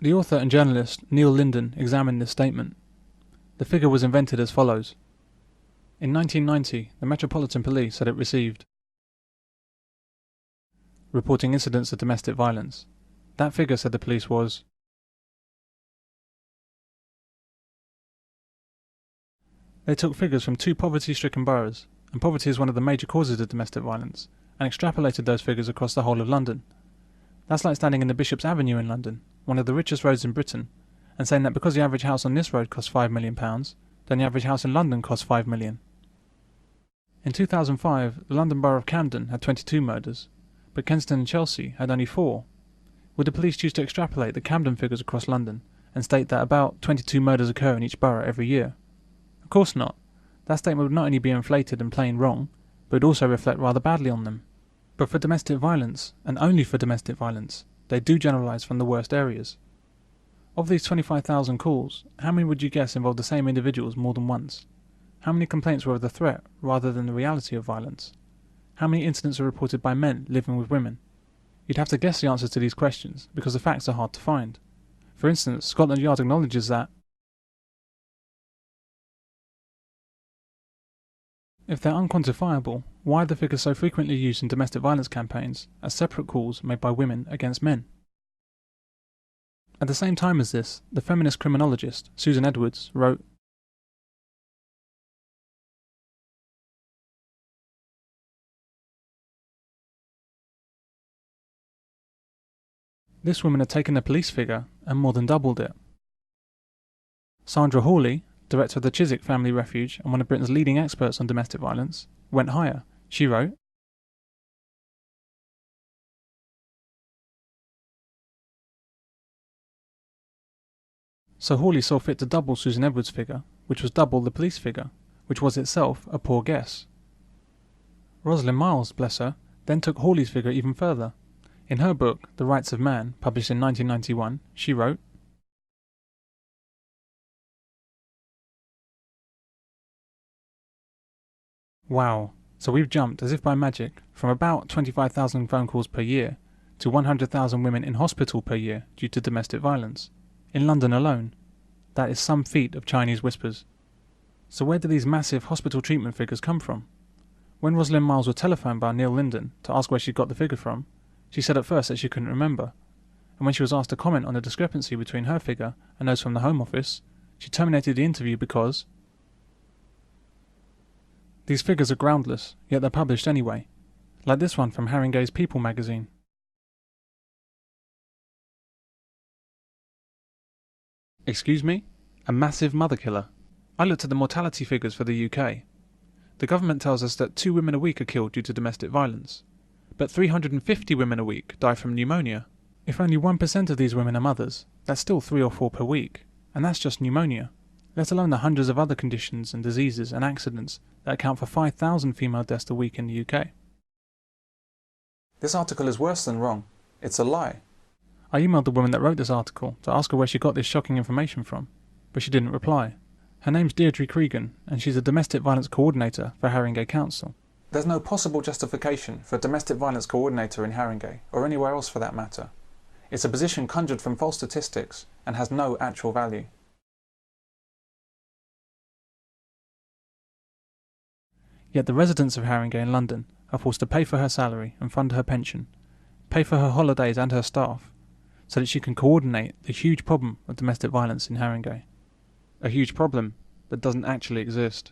The author and journalist Neil Linden examined this statement. The figure was invented as follows. In 1990, the Metropolitan Police said it received reporting incidents of domestic violence. That figure, said the police, was they took figures from 2 poverty-stricken boroughs, and poverty is one of the major causes of domestic violence, and extrapolated those figures across the whole of London. That's like standing in the Bishop's Avenue in London, one of the richest roads in Britain, and saying that because the average house on this road costs £5 million, then the average house in London costs £5 million. In 2005, the London Borough of Camden had 22 murders, but Kensington and Chelsea had only 4. Would the police choose to extrapolate the Camden figures across London and state that about 22 murders occur in each borough every year? Of course not. That statement would not only be inflated and plain wrong, but would also reflect rather badly on them. But for domestic violence, and only for domestic violence, they do generalise from the worst areas. Of these 25,000 calls, how many would you guess involved the same individuals more than once? How many complaints were of the threat rather than the reality of violence? How many incidents are reported by men living with women? You'd have to guess the answers to these questions because the facts are hard to find. For instance, Scotland Yard acknowledges that if they're unquantifiable, why are the figures so frequently used in domestic violence campaigns as separate calls made by women against men? At the same time as this, the feminist criminologist Susan Edwards wrote, this woman had taken the police figure and more than doubled it. Sandra Hawley, director of the Chiswick Family Refuge and one of Britain's leading experts on domestic violence, went higher. She wrote, so Hawley saw fit to double Susan Edwards' figure, which was double the police figure, which was itself a poor guess. Rosalind Miles, bless her, then took Hawley's figure even further. In her book, The Rights of Man, published in 1991, she wrote, wow, so we've jumped, as if by magic, from about 25,000 phone calls per year to 100,000 women in hospital per year due to domestic violence. In London alone. That is some feat of Chinese whispers. So where do these massive hospital treatment figures come from? When Rosalind Miles was telephoned by Neil Linden to ask where she got the figure from, she said at first that she couldn't remember, and when she was asked to comment on the discrepancy between her figure and those from the Home Office, she terminated the interview because these figures are groundless, yet they're published anyway, like this one from Haringey's People magazine. Excuse me? A massive mother killer. I looked at the mortality figures for the UK. The government tells us that 2 women a week are killed due to domestic violence, but 350 women a week die from pneumonia. If only 1% of these women are mothers, that's still 3 or 4 per week, and that's just pneumonia, let alone the hundreds of other conditions and diseases and accidents that account for 5,000 female deaths a week in the UK. This article is worse than wrong. It's a lie. I emailed the woman that wrote this article to ask her where she got this shocking information from, but she didn't reply. Her name's Deirdre Cregan, and she's a domestic violence coordinator for Haringey Council. There's no possible justification for a domestic violence coordinator in Haringey, or anywhere else for that matter. It's a position conjured from false statistics and has no actual value. Yet the residents of Haringey in London are forced to pay for her salary and fund her pension, pay for her holidays and her staff, so that she can coordinate the huge problem of domestic violence in Haringey. A huge problem that doesn't actually exist.